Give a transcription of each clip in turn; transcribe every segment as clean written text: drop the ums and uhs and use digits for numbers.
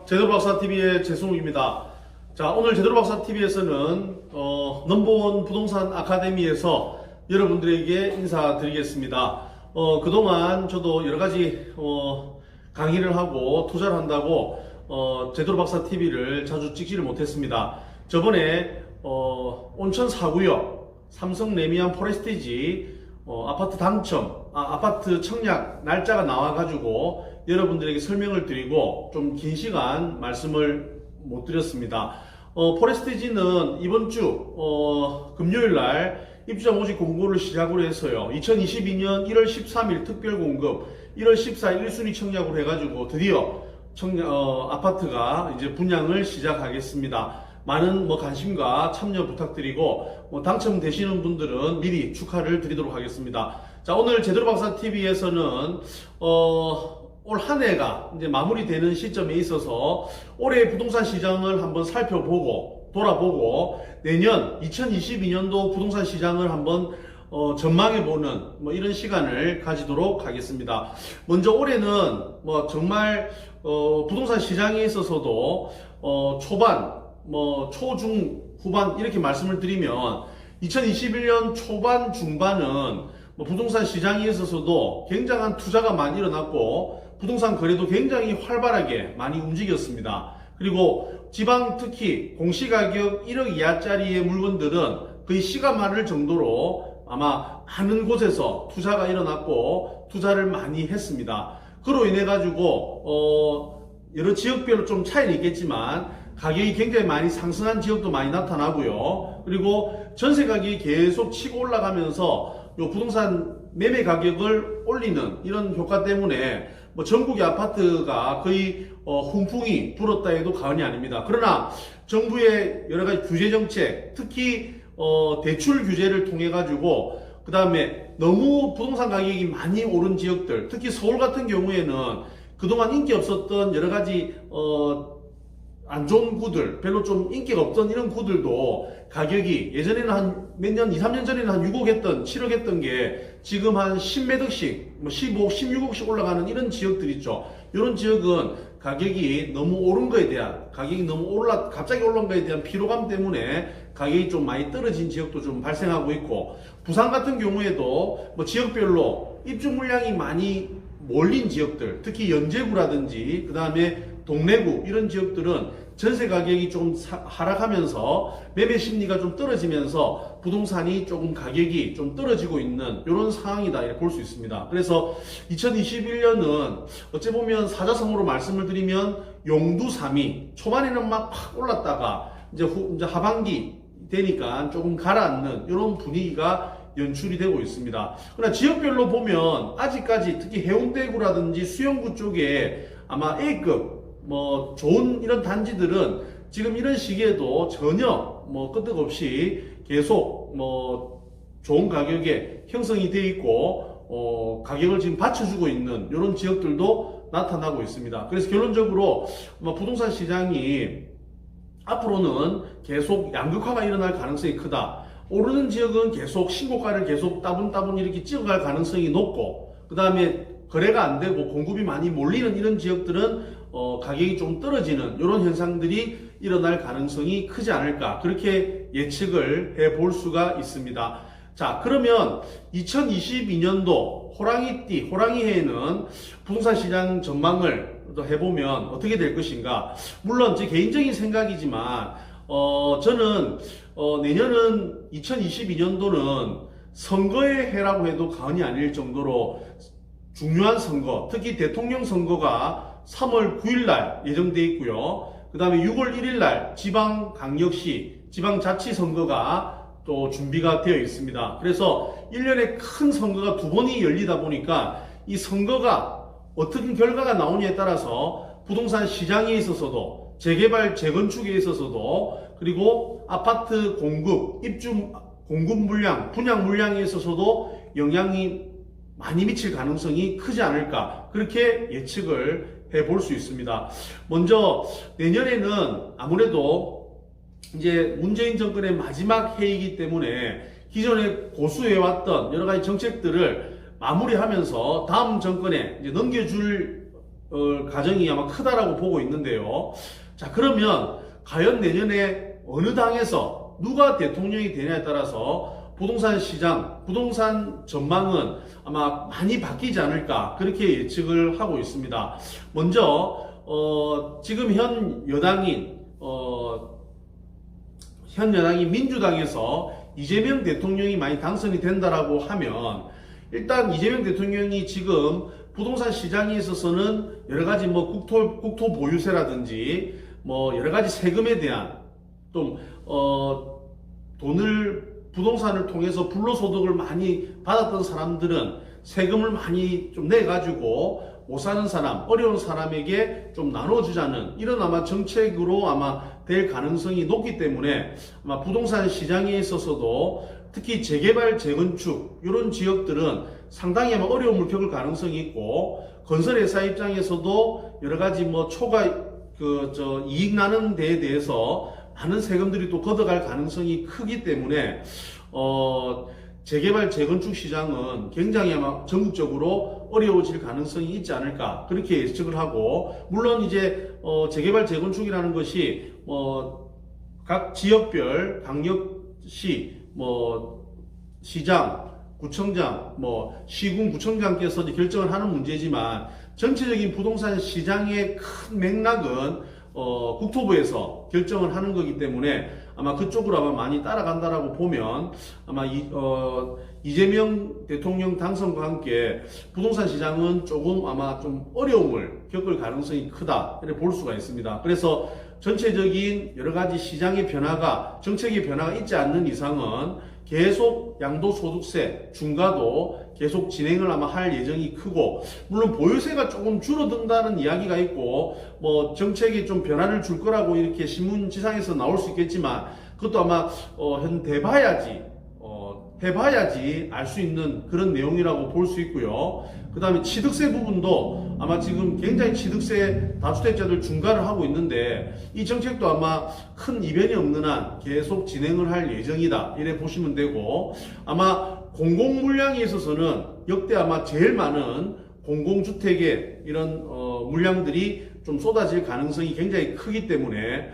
제대로박사TV의 재승욱입니다. 자, 오늘 제대로박사TV에서는 넘버원 부동산 아카데미에서 여러분들에게 인사드리겠습니다. 그동안 저도 여러가지 강의를 하고 투자를 한다고 제대로박사TV를 자주 찍지를 못했습니다. 저번에 온천 4구역 삼성 레미안 포레스티지 아파트 당첨, 아파트 청약 날짜가 나와가지고 여러분들에게 설명을 드리고 좀 긴 시간 말씀을 못 드렸습니다. 포레스티지는 이번 주 금요일 날 입주자 모집 공고를 시작으로 해서요. 2022년 1월 13일 특별 공급, 1월 14일 1순위 청약으로 해가지고 드디어 아파트가 이제 분양을 시작하겠습니다. 많은 관심과 참여 부탁드리고 당첨되시는 분들은 미리 축하를 드리도록 하겠습니다. 자, 오늘 제대로박사TV에서는 올 한 해가 이제 마무리되는 시점에 있어서 올해 부동산 시장을 한번 살펴보고 돌아보고 내년 2022년도 부동산 시장을 한번 전망해보는 이런 시간을 가지도록 하겠습니다. 먼저 올해는 정말 부동산 시장에 있어서도 초반 초중 후반 이렇게 말씀을 드리면 2021년 초반 중반은 부동산 시장에 있어서도 굉장한 투자가 많이 일어났고 부동산 거래도 굉장히 활발하게 많이 움직였습니다. 그리고 지방 특히 공시가격 1억 이하짜리의 물건들은 거의 시가 마를 정도로 아마 많은 곳에서 투자가 일어났고 투자를 많이 했습니다. 그로 인해 가지고 여러 지역별로 좀 차이는 있겠지만 가격이 굉장히 많이 상승한 지역도 많이 나타나고요. 그리고 전세 가격이 계속 치고 올라가면서 요 부동산 매매 가격을 올리는 이런 효과 때문에 전국의 아파트가 거의 훈풍이 불었다 해도 과언이 아닙니다. 그러나 정부의 여러 가지 규제 정책, 특히 대출 규제를 통해 가지고 그 다음에 너무 부동산 가격이 많이 오른 지역들, 특히 서울 같은 경우에는 그동안 인기 없었던 여러 가지 안 좋은 구들, 별로 좀 인기가 없던 이런 구들도 가격이 예전에는 한 몇 년, 2, 3년 전에는 한 6억 했던, 7억 했던 게 지금 한 10몇 억씩, 15억, 16억씩 올라가는 이런 지역들 있죠. 이런 지역은 가격이 너무 오른 거에 대한, 가격이 너무 갑자기 올라온 거에 대한 피로감 때문에 가격이 좀 많이 떨어진 지역도 좀 발생하고 있고, 부산 같은 경우에도 지역별로 입주 물량이 많이 몰린 지역들, 특히 연제구라든지, 그 다음에 동래구 이런 지역들은 전세 가격이 좀 하락하면서 매매 심리가 좀 떨어지면서 부동산이 조금 가격이 좀 떨어지고 있는 이런 상황이다 이렇게 볼 수 있습니다. 그래서 2021년은 어찌 보면 사자성어로 말씀을 드리면 용두 3위 초반에는 막 팍 올랐다가 이제 하반기 되니까 조금 가라앉는 이런 분위기가 연출이 되고 있습니다. 그러나 지역별로 보면 아직까지 특히 해운대구라든지 수영구 쪽에 아마 A급 좋은 이런 단지들은 지금 이런 시기에도 전혀 끄떡없이 계속 좋은 가격에 형성이 되어 있고 가격을 지금 받쳐주고 있는 이런 지역들도 나타나고 있습니다. 그래서 결론적으로 부동산 시장이 앞으로는 계속 양극화가 일어날 가능성이 크다. 오르는 지역은 계속 신고가를 계속 따분따분 이렇게 찍어갈 가능성이 높고 그 다음에 거래가 안 되고 공급이 많이 몰리는 이런 지역들은 가격이 좀 떨어지는 이런 현상들이 일어날 가능성이 크지 않을까 그렇게 예측을 해볼 수가 있습니다. 자, 그러면 2022년도 호랑이띠, 호랑이해에는 부동산 시장 전망을 해보면 어떻게 될 것인가. 물론 제 개인적인 생각이지만 저는 내년은 2022년도는 선거의 해라고 해도 과언이 아닐 정도로 중요한 선거, 특히 대통령 선거가 3월 9일 날 예정되어 있고요. 그 다음에 6월 1일 날 지방광역시, 지방자치선거가 또 준비가 되어 있습니다. 그래서 1년에 큰 선거가 두 번이 열리다 보니까 이 선거가 어떤 결과가 나오냐에 따라서 부동산 시장에 있어서도 재개발, 재건축에 있어서도 그리고 아파트 공급, 입주 공급 물량, 분양 물량에 있어서도 영향이 많이 미칠 가능성이 크지 않을까 그렇게 예측을 해볼 수 있습니다. 먼저 내년에는 아무래도 이제 문재인 정권의 마지막 해이기 때문에 기존에 고수해왔던 여러 가지 정책들을 마무리하면서 다음 정권에 이제 넘겨줄 가정이 아마 크다라고 보고 있는데요. 자, 그러면 과연 내년에 어느 당에서 누가 대통령이 되냐에 따라서 부동산 시장, 부동산 전망은 아마 많이 바뀌지 않을까 그렇게 예측을 하고 있습니다. 먼저 지금 현 여당인 민주당에서 이재명 대통령이 많이 당선이 된다라고 하면 일단 이재명 대통령이 지금 부동산 시장에 있어서는 여러 가지 뭐 국토 보유세라든지 뭐 여러 가지 세금에 대한 좀 돈을 부동산을 통해서 불로소득을 많이 받았던 사람들은 세금을 많이 좀 내가지고 못 사는 사람, 어려운 사람에게 좀 나눠주자는 이런 아마 정책으로 아마 될 가능성이 높기 때문에 아마 부동산 시장에 있어서도 특히 재개발, 재건축 이런 지역들은 상당히 아마 어려움을 겪을 가능성이 있고 건설회사 입장에서도 여러 가지 뭐 초과 이익 나는 데에 대해서 많은 세금들이 또 걷어갈 가능성이 크기 때문에 재개발, 재건축 시장은 굉장히 아마 전국적으로 어려워질 가능성이 있지 않을까 그렇게 예측을 하고 물론 이제 재개발, 재건축이라는 것이 각 지역별 강력시 시장, 구청장, 시군 구청장께서 결정을 하는 문제지만 전체적인 부동산 시장의 큰 맥락은 국토부에서 결정을 하는 거기 때문에 아마 그쪽으로 아마 많이 따라간다라고 보면 아마 이재명 대통령 당선과 함께 부동산 시장은 조금 아마 좀 어려움을 겪을 가능성이 크다 이렇게 볼 수가 있습니다. 그래서 전체적인 여러 가지 시장의 변화가 정책의 변화가 있지 않는 이상은 계속 양도소득세 중과도 계속 진행을 아마 할 예정이 크고 물론 보유세가 조금 줄어든다는 이야기가 있고 정책이 좀 변화를 줄 거라고 이렇게 신문지상에서 나올 수 있겠지만 그것도 아마 해봐야지 알 수 있는 그런 내용이라고 볼 수 있고요. 그 다음에 취득세 부분도 아마 지금 굉장히 취득세 다주택자들 중과를 하고 있는데 이 정책도 아마 큰 이변이 없는 한 계속 진행을 할 예정이다 이래 보시면 되고 아마 공공물량에 있어서는 역대 아마 제일 많은 공공주택의 이런 물량들이 좀 쏟아질 가능성이 굉장히 크기 때문에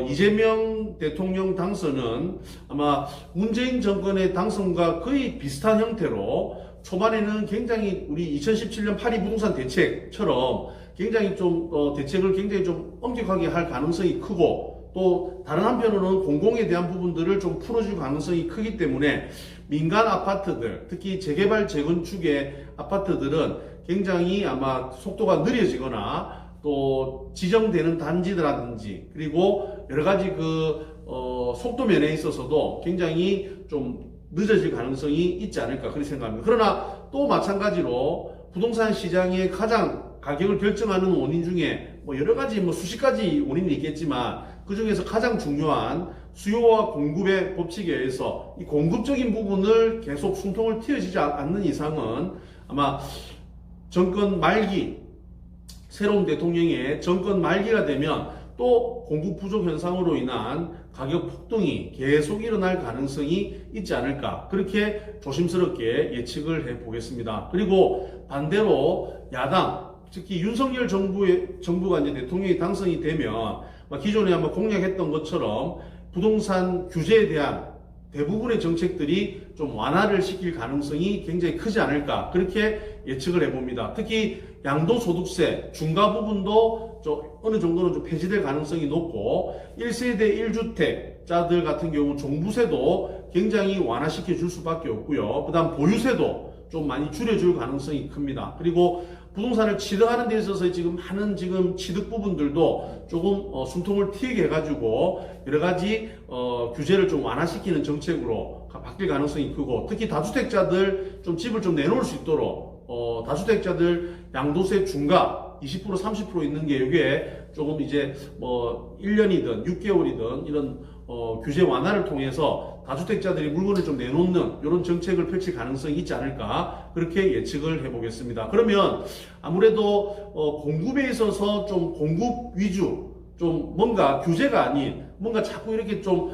이재명 대통령 당선은 아마 문재인 정권의 당선과 거의 비슷한 형태로 초반에는 굉장히 우리 2017년 파리 부동산 대책처럼 굉장히 좀 대책을 굉장히 좀 엄격하게 할 가능성이 크고 또 다른 한편으로는 공공에 대한 부분들을 좀 풀어줄 가능성이 크기 때문에 민간 아파트들 특히 재개발 재건축의 아파트들은 굉장히 아마 속도가 느려지거나 또 지정되는 단지라든지 그리고 여러 가지 속도 면에 있어서도 굉장히 좀 늦어질 가능성이 있지 않을까 그렇게 생각합니다. 그러나 또 마찬가지로 부동산 시장의 가장 가격을 결정하는 원인 중에 여러 가지 수십 가지 원인이 있겠지만 그 중에서 가장 중요한 수요와 공급의 법칙에 의해서 이 공급적인 부분을 계속 숨통을 트여지지 않는 이상은 아마 정권 말기 새로운 대통령의 정권 말기가 되면 또 공급 부족 현상으로 인한 가격 폭등이 계속 일어날 가능성이 있지 않을까 그렇게 조심스럽게 예측을 해보겠습니다. 그리고 반대로 야당 특히 윤석열 정부가 이제 대통령이 당선이 되면 기존에 아마 공약했던 것처럼 부동산 규제에 대한 대부분의 정책들이 좀 완화를 시킬 가능성이 굉장히 크지 않을까 그렇게 예측을 해봅니다. 특히 양도소득세 중과 부분도 어느 정도는 좀 폐지될 가능성이 높고 1세대 1주택자들 같은 경우 종부세도 굉장히 완화시켜 줄 수밖에 없고요. 그 다음 보유세도 좀 많이 줄여줄 가능성이 큽니다. 그리고 부동산을 취득하는 데 있어서 많은 취득 부분들도 조금 숨통을 트이게 해가지고 여러 가지 규제를 좀 완화시키는 정책으로 바뀔 가능성이 크고 특히 다주택자들 집을 좀 내놓을 수 있도록 다주택자들 양도세 중과 20% 30% 있는 게 이게 조금 이제 1년이든 6개월이든 이런 규제 완화를 통해서 다주택자들이 물건을 좀 내놓는 이런 정책을 펼칠 가능성이 있지 않을까 그렇게 예측을 해보겠습니다. 그러면 아무래도 공급에 있어서 좀 공급 위주 좀 뭔가 규제가 아닌 뭔가 자꾸 이렇게 좀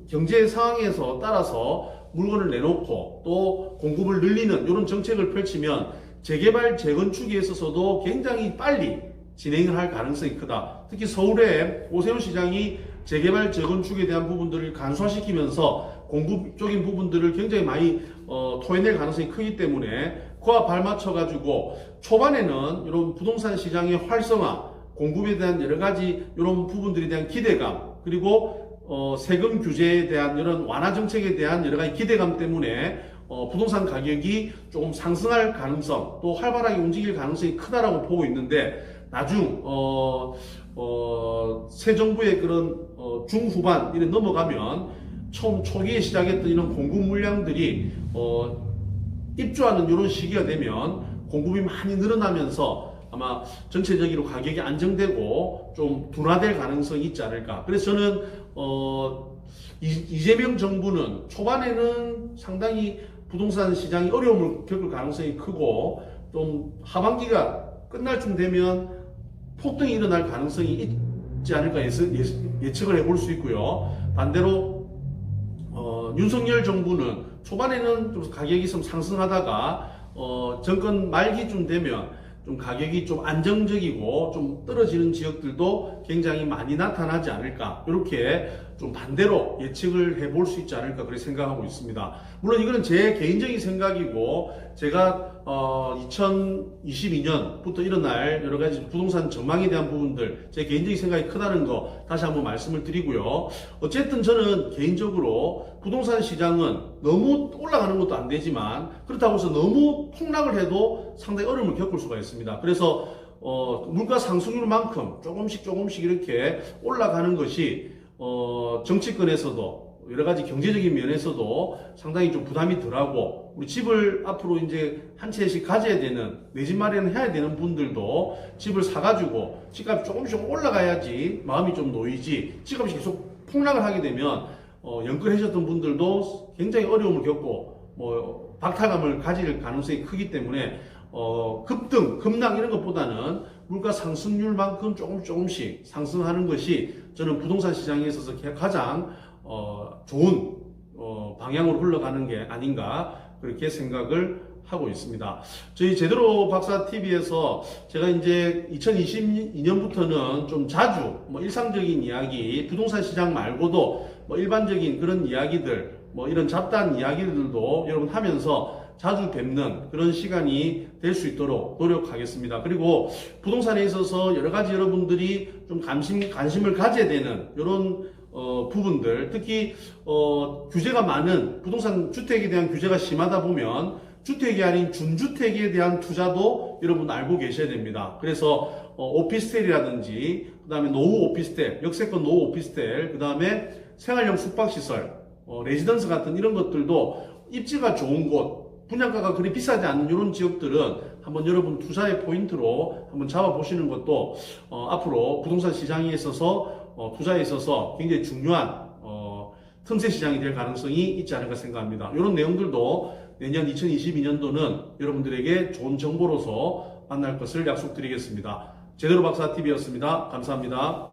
경제 상황에서 따라서 물건을 내놓고 또 공급을 늘리는 이런 정책을 펼치면 재개발, 재건축에 있어서도 굉장히 빨리 진행을 할 가능성이 크다. 특히 서울의 오세훈 시장이 재개발, 재건축에 대한 부분들을 간소화시키면서 공급적인 부분들을 굉장히 많이 토해낼 가능성이 크기 때문에 그와 발맞춰가지고 초반에는 이런 부동산 시장의 활성화, 공급에 대한 여러 가지 이런 부분들에 대한 기대감, 그리고 세금 규제에 대한 이런 완화 정책에 대한 여러 가지 기대감 때문에 부동산 가격이 조금 상승할 가능성, 또 활발하게 움직일 가능성이 크다라고 보고 있는데, 나중 새 정부의 그런 중후반 이래 넘어가면 처음 초기에 시작했던 이런 공급 물량들이 입주하는 이런 시기가 되면 공급이 많이 늘어나면서 아마 전체적으로 가격이 안정되고 좀 둔화될 가능성이 있지 않을까. 그래서 저는 이재명 정부는 초반에는 상당히 부동산 시장이 어려움을 겪을 가능성이 크고, 좀 하반기가 끝날 쯤 되면 폭등이 일어날 가능성이 있지 않을까 예측을 해볼 수 있고요. 반대로 윤석열 정부는 초반에는 좀 가격이 좀 상승하다가 정권 말기쯤 되면 좀 가격이 좀 안정적이고 좀 떨어지는 지역들도 굉장히 많이 나타나지 않을까, 이렇게 좀 반대로 예측을 해볼 수 있지 않을까 그렇게 생각하고 있습니다. 물론 이거는 제 개인적인 생각이고, 제가 2022년부터 일어날 여러 가지 부동산 전망에 대한 부분들, 제 개인적인 생각이 크다는 거 다시 한번 말씀을 드리고요. 어쨌든 저는 개인적으로 부동산 시장은 너무 올라가는 것도 안 되지만, 그렇다고 해서 너무 폭락을 해도 상당히 어려움을 겪을 수가 있습니다. 그래서 물가 상승률만큼 조금씩 이렇게 올라가는 것이 정치권에서도 여러 가지 경제적인 면에서도 상당히 좀 부담이 덜하고, 우리 집을 앞으로 이제 한 채씩 가져야 되는, 내 집 마련을 해야 되는 분들도 집을 사가지고 집값이 조금씩 올라가야지 마음이 좀 놓이지, 집값이 계속 폭락을 하게 되면 연끌하셨던 분들도 굉장히 어려움을 겪고 박탈감을 가질 가능성이 크기 때문에 급등, 급락 이런 것보다는 물가 상승률만큼 조금씩 상승하는 것이 저는 부동산 시장에 있어서 가장 좋은 방향으로 흘러가는 게 아닌가 그렇게 생각을 하고 있습니다. 저희 제대로 박사 TV에서 제가 이제 2022년부터는 좀 자주 일상적인 이야기, 부동산 시장 말고도 일반적인 그런 이야기들, 이런 잡다한 이야기들도 여러분 하면서 자주 뵙는 그런 시간이 될 수 있도록 노력하겠습니다. 그리고 부동산에 있어서 여러 가지 여러분들이 좀 관심을 가져야 되는 이런 부분들, 특히 규제가 많은 부동산 주택에 대한 규제가 심하다 보면 주택이 아닌 준주택에 대한 투자도 여러분 알고 계셔야 됩니다. 그래서 오피스텔이라든지, 그 다음에 노후 오피스텔, 역세권 노후 오피스텔, 그 다음에 생활형 숙박시설, 레지던스 같은 이런 것들도 입지가 좋은 곳, 분양가가 그리 비싸지 않은 이런 지역들은 한번 여러분 투자의 포인트로 한번 잡아보시는 것도 앞으로 부동산 시장에 있어서 투자에 있어서 굉장히 중요한 틈새 시장이 될 가능성이 있지 않을까 생각합니다. 이런 내용들도 내년 2022년도는 여러분들에게 좋은 정보로서 만날 것을 약속드리겠습니다. 제대로 박사 TV였습니다. 감사합니다.